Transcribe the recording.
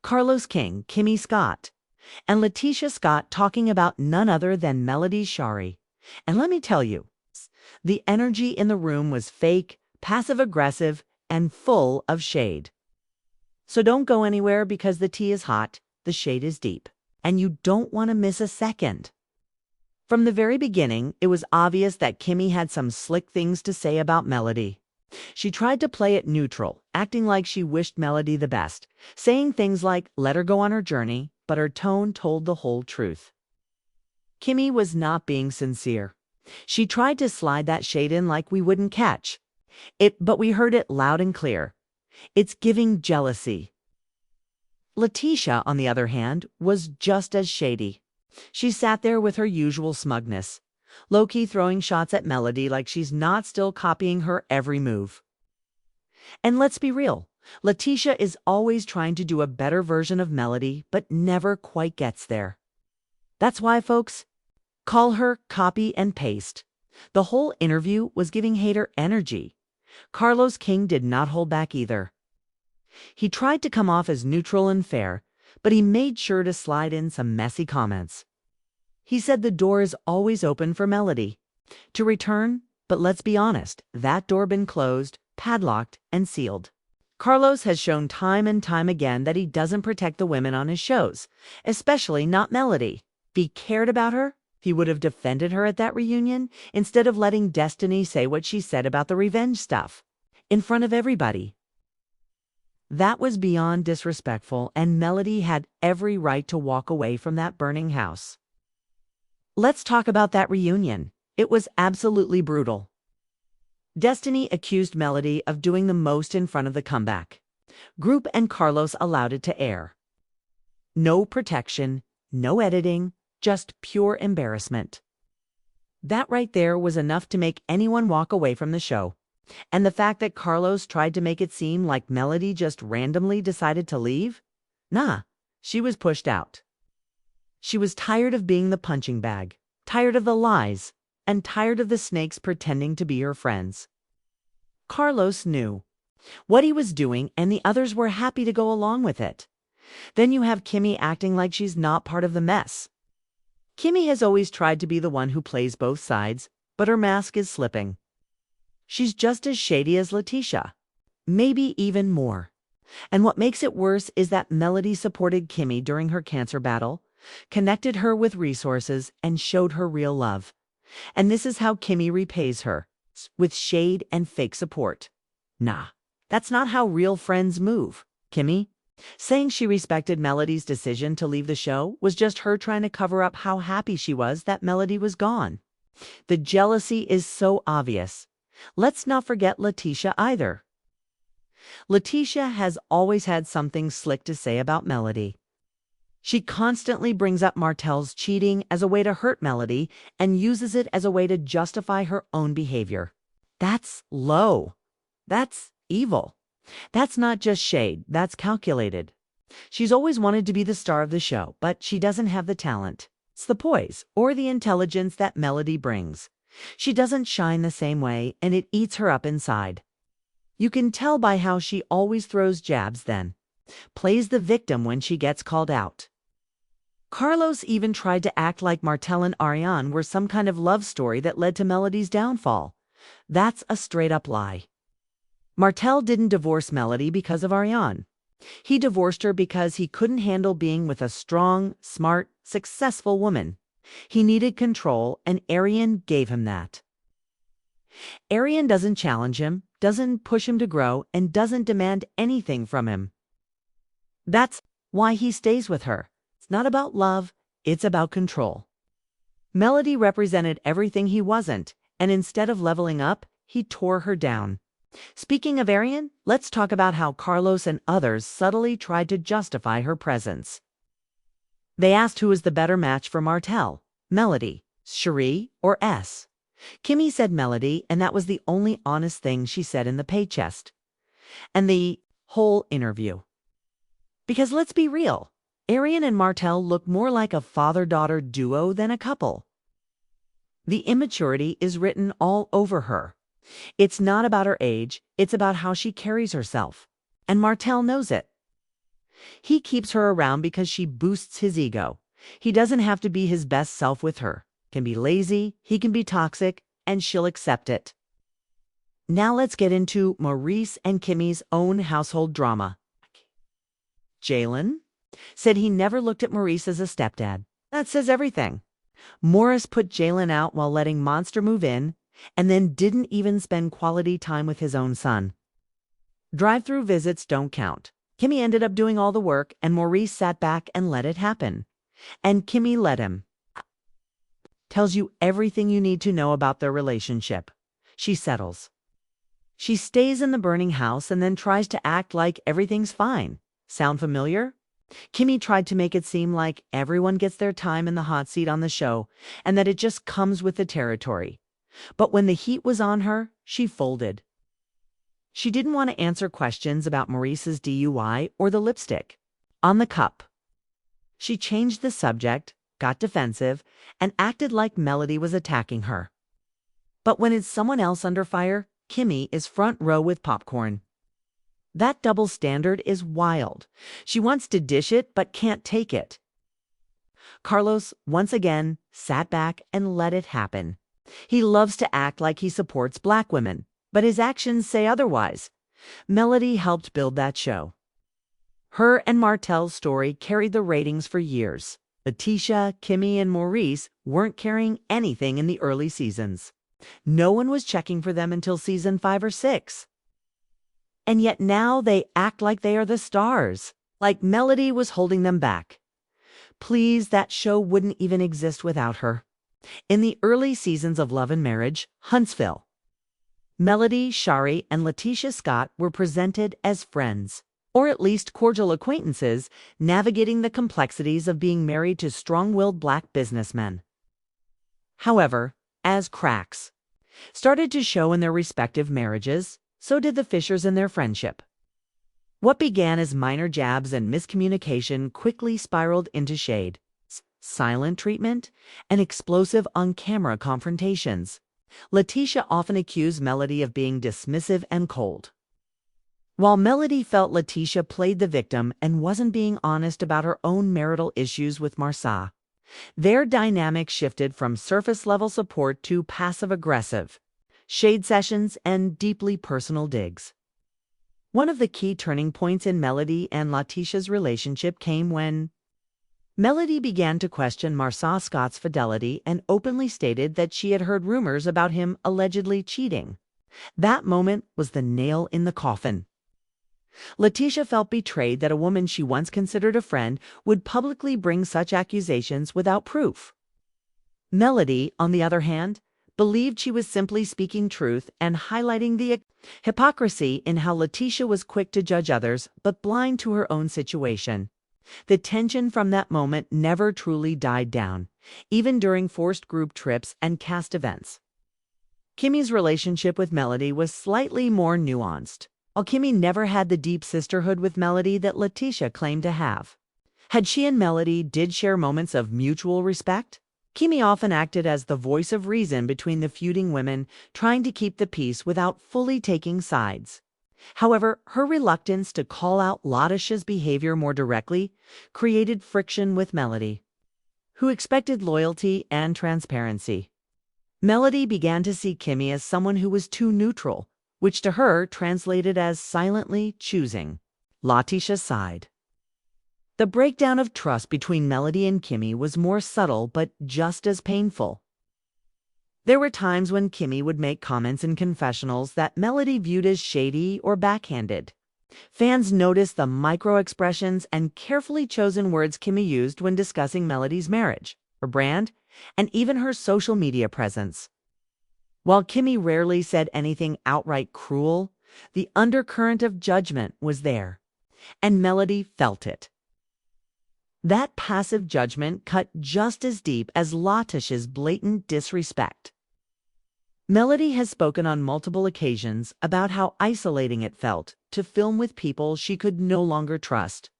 Carlos King, Kimmy Scott, and Letitia Scott talking about none other than Melody Shari. And let me tell you, the energy in the room was fake, passive-aggressive, and full of shade. So don't go anywhere because the tea is hot, the shade is deep, and you don't want to miss a second. From the very beginning, it was obvious that Kimmy had some slick things to say about Melody. She tried to play it neutral, acting like she wished Melody the best, saying things like, let her go on her journey, but her tone told the whole truth. Kimmy was not being sincere. She tried to slide that shade in like we wouldn't catch it, but we heard it loud and clear. It's giving jealousy. Letitia, on the other hand, was just as shady. She sat there with her usual smugness, low-key throwing shots at Melody like she's not still copying her every move. And let's be real, Letitia is always trying to do a better version of Melody, but never quite gets there. That's why, folks, call her copy and paste. The whole interview was giving hater energy. Carlos King did not hold back either. He tried to come off as neutral and fair, but he made sure to slide in some messy comments. He said the door is always open for Melody to return, but let's be honest, that door been closed, padlocked, and sealed. Carlos has shown time and time again that he doesn't protect the women on his shows, especially not Melody. If he cared about her, he would have defended her at that reunion instead of letting Destiny say what she said about the revenge stuff in front of everybody. That was beyond disrespectful, and Melody had every right to walk away from that burning house. Let's talk about that reunion. It was absolutely brutal. Destiny accused Melody of doing the most in front of the comeback group, and Carlos allowed it to air. No protection, no editing, just pure embarrassment. That right there was enough to make anyone walk away from the show. And the fact that Carlos tried to make it seem like Melody just randomly decided to leave? Nah, she was pushed out. She was tired of being the punching bag, tired of the lies, and tired of the snakes pretending to be her friends. Carlos knew what he was doing, and the others were happy to go along with it. Then you have Kimmy acting like she's not part of the mess. Kimmy has always tried to be the one who plays both sides, but her mask is slipping. She's just as shady as Letitia, maybe even more. And what makes it worse is that Melody supported Kimmy during her cancer battle, connected her with resources, and showed her real love. And this is how Kimmy repays her, with shade and fake support. Nah, that's not how real friends move. Kimmy saying she respected Melody's decision to leave the show was just her trying to cover up how happy she was that Melody was gone. The jealousy is so obvious. Let's not forget Letitia either. Letitia has always had something slick to say about Melody. She constantly brings up Martel's cheating as a way to hurt Melody and uses it as a way to justify her own behavior. That's low. That's evil. That's not just shade, that's calculated. She's always wanted to be the star of the show, but she doesn't have the talent. It's the poise or the intelligence that Melody brings. She doesn't shine the same way, and it eats her up inside. You can tell by how she always throws jabs then, plays the victim when she gets called out. Carlos even tried to act like Martel and Ariane were some kind of love story that led to Melody's downfall. That's a straight-up lie. Martel didn't divorce Melody because of Ariane. He divorced her because he couldn't handle being with a strong, smart, successful woman. He needed control, and Ariane gave him that. Ariane doesn't challenge him, doesn't push him to grow, and doesn't demand anything from him. That's why he stays with her. It's not about love, it's about control. Melody represented everything he wasn't, and instead of leveling up, he tore her down. Speaking of Ariane, let's talk about how Carlos and others subtly tried to justify her presence. They asked who was the better match for Martel, Melody, Shari, or S. Kimmy said Melody, and that was the only honest thing she said in the pay chest. And the whole interview. Because let's be real, Ariane and Martel look more like a father-daughter duo than a couple. The immaturity is written all over her. It's not about her age, it's about how she carries herself. And Martel knows it. He keeps her around because she boosts his ego. He doesn't have to be his best self with her. Can be lazy, he can be toxic, and she'll accept it. Now let's get into Maurice and Kimmy's own household drama. Jalen said he never looked at Maurice as a stepdad. That says everything. Morris put Jalen out while letting Monster move in, and then didn't even spend quality time with his own son. Drive-through visits don't count. Kimmy ended up doing all the work, and Maurice sat back and let it happen. And Kimmy let him. Tells you everything you need to know about their relationship. She settles. She stays in the burning house and then tries to act like everything's fine. Sound familiar? Kimmy tried to make it seem like everyone gets their time in the hot seat on the show and that it just comes with the territory. But when the heat was on her, she folded. She didn't want to answer questions about Maurice's DUI or the lipstick on the cup. She changed the subject, got defensive, and acted like Melody was attacking her. But when it's someone else under fire, Kimmy is front row with popcorn. That double standard is wild. She wants to dish it but can't take it. Carlos, once again, sat back and let it happen. He loves to act like he supports Black women, but his actions say otherwise. Melody helped build that show. Her and Martel's story carried the ratings for years. Tisha, Kimmy, and Maurice weren't carrying anything in the early seasons. No one was checking for them until season 5 or 6. And yet now they act like they are the stars, like Melody was holding them back. Please, that show wouldn't even exist without her. In the early seasons of Love and Marriage, Huntsville, Melody Shari and Letitia Scott were presented as friends, or at least cordial acquaintances, navigating the complexities of being married to strong-willed Black businessmen. However, as cracks started to show in their respective marriages, so did the Fishers in their friendship. What began as minor jabs and miscommunication quickly spiraled into shade, silent treatment, and explosive on-camera confrontations. Letitia often accused Melody of being dismissive and cold, while Melody felt Letitia played the victim and wasn't being honest about her own marital issues with Marsa. Their dynamic shifted from surface-level support to passive-aggressive shade sessions and deeply personal digs. One of the key turning points in Melody and Letitia's relationship came when Melody began to question Marsa Scott's fidelity and openly stated that she had heard rumors about him allegedly cheating. That moment was the nail in the coffin. Letitia felt betrayed that a woman she once considered a friend would publicly bring such accusations without proof. Melody, on the other hand, believed she was simply speaking truth and highlighting the hypocrisy in how Letitia was quick to judge others but blind to her own situation. The tension from that moment never truly died down, even during forced group trips and cast events. Kimmy's relationship with Melody was slightly more nuanced. While Kimmy never had the deep sisterhood with Melody that Letitia claimed to have, had she and Melody did share moments of mutual respect. Kimmy often acted as the voice of reason between the feuding women, trying to keep the peace without fully taking sides. However, her reluctance to call out Letitia's behavior more directly created friction with Melody, who expected loyalty and transparency. Melody began to see Kimmy as someone who was too neutral, which to her translated as silently choosing Letitia's side. The breakdown of trust between Melody and Kimmy was more subtle but just as painful. There were times when Kimmy would make comments in confessionals that Melody viewed as shady or backhanded. Fans noticed the micro-expressions and carefully chosen words Kimmy used when discussing Melody's marriage, her brand, and even her social media presence. While Kimmy rarely said anything outright cruel, the undercurrent of judgment was there, and Melody felt it. That passive judgment cut just as deep as Letitia's blatant disrespect. Melody has spoken on multiple occasions about how isolating it felt to film with people she could no longer trust.